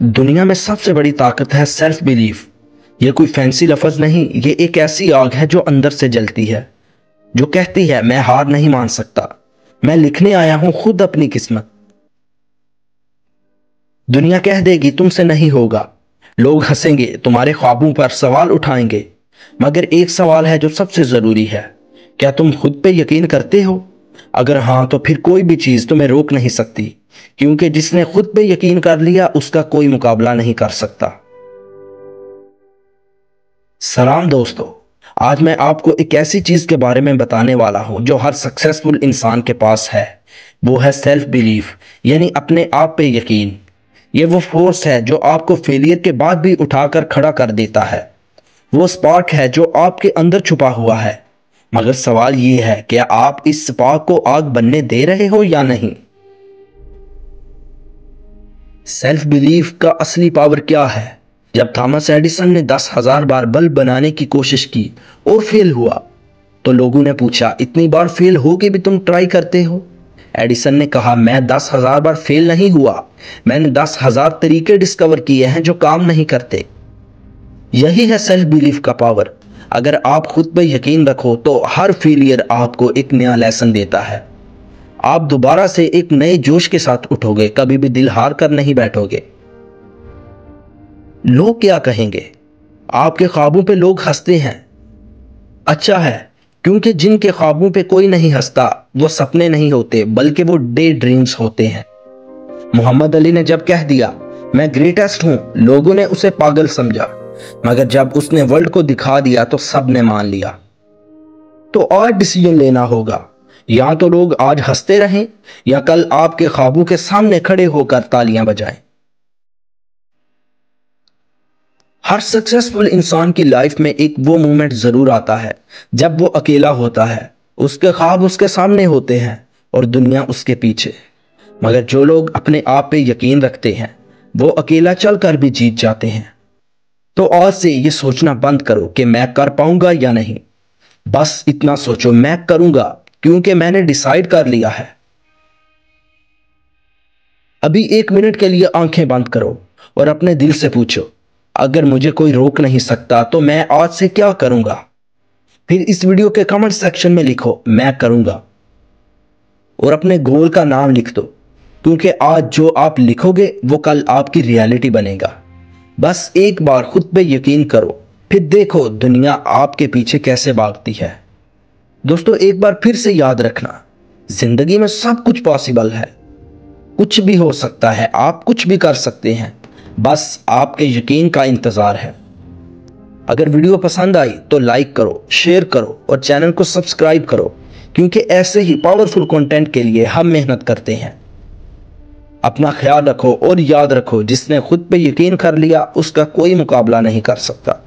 दुनिया में सबसे बड़ी ताकत है सेल्फ बिलीफ। ये कोई फैंसी लफ्ज नहीं, ये एक ऐसी आग है जो अंदर से जलती है, जो कहती है मैं हार नहीं मान सकता, मैं लिखने आया हूं खुद अपनी किस्मत। दुनिया कह देगी तुमसे नहीं होगा, लोग हंसेंगे, तुम्हारे ख्वाबों पर सवाल उठाएंगे, मगर एक सवाल है जो सबसे जरूरी है, क्या तुम खुद पे यकीन करते हो? अगर हाँ, तो फिर कोई भी चीज तुम्हें रोक नहीं सकती, क्योंकि जिसने खुद पे यकीन कर लिया उसका कोई मुकाबला नहीं कर सकता। सलाम दोस्तों, आज मैं आपको एक ऐसी चीज के बारे में बताने वाला हूं जो हर सक्सेसफुल इंसान के पास है। वो है सेल्फ बिलीफ, यानी अपने आप पे यकीन। ये वो फोर्स है जो आपको फेलियर के बाद भी उठाकर खड़ा कर देता है। वो स्पार्क है जो आपके अंदर छुपा हुआ है, मगर सवाल ये है कि आप इस स्पार्क को आग बनने दे रहे हो या नहीं। सेल्फ बिलीफ का असली पावर क्या है? जब थॉमस एडिसन ने 10,000 बार बल्ब बनाने की कोशिश की और फेल हुआ, तो लोगों ने पूछा इतनी बार फेल हो के भी तुम ट्राई करते हो? एडिसन ने कहा मैं 10,000 बार फेल नहीं हुआ, मैंने 10,000 तरीके डिस्कवर किए हैं जो काम नहीं करते। यही है सेल्फ बिलीफ का पावर। अगर आप खुद पे यकीन रखो तो हर फेलियर आपको एक नया लेसन देता है। आप दोबारा से एक नए जोश के साथ उठोगे, कभी भी दिल हार कर नहीं बैठोगे। लोग क्या कहेंगे? आपके ख्वाबों पे लोग हंसते हैं। अच्छा है, क्योंकि जिनके ख्वाबों पे कोई नहीं हंसता वो सपने नहीं होते, बल्कि वो डे ड्रीम्स होते हैं। मोहम्मद अली ने जब कह दिया मैं ग्रेटेस्ट हूं, लोगों ने उसे पागल समझा, मगर जब उसने वर्ल्ड को दिखा दिया तो सब ने मान लिया। तो आज डिसीजन लेना होगा, या तो लोग आज हंसते रहें या कल आपके ख्वाबों के सामने खड़े होकर तालियां बजाएं। हर सक्सेसफुल इंसान की लाइफ में एक वो मोमेंट जरूर आता है जब वो अकेला होता है, उसके ख्वाब उसके सामने होते हैं और दुनिया उसके पीछे। मगर जो लोग अपने आप पे यकीन रखते हैं वो अकेला चलकर भी जीत जाते हैं। तो आज से ये सोचना बंद करो कि मैं कर पाऊंगा या नहीं। बस इतना सोचो, मैं करूंगा, क्योंकि मैंने डिसाइड कर लिया है। अभी 1 मिनट के लिए आंखें बंद करो और अपने दिल से पूछो, अगर मुझे कोई रोक नहीं सकता तो मैं आज से क्या करूंगा? फिर इस वीडियो के कमेंट सेक्शन में लिखो मैं करूंगा और अपने गोल का नाम लिख दो, क्योंकि आज जो आप लिखोगे वो कल आपकी रियलिटी बनेगा। बस एक बार खुद पे यकीन करो, फिर देखो दुनिया आपके पीछे कैसे भागती है। दोस्तों, एक बार फिर से याद रखना, जिंदगी में सब कुछ पॉसिबल है, कुछ भी हो सकता है, आप कुछ भी कर सकते हैं, बस आपके यकीन का इंतजार है। अगर वीडियो पसंद आई तो लाइक करो, शेयर करो और चैनल को सब्सक्राइब करो, क्योंकि ऐसे ही पावरफुल कंटेंट के लिए हम मेहनत करते हैं। अपना ख्याल रखो और याद रखो, जिसने खुद पे यकीन कर लिया उसका कोई मुकाबला नहीं कर सकता।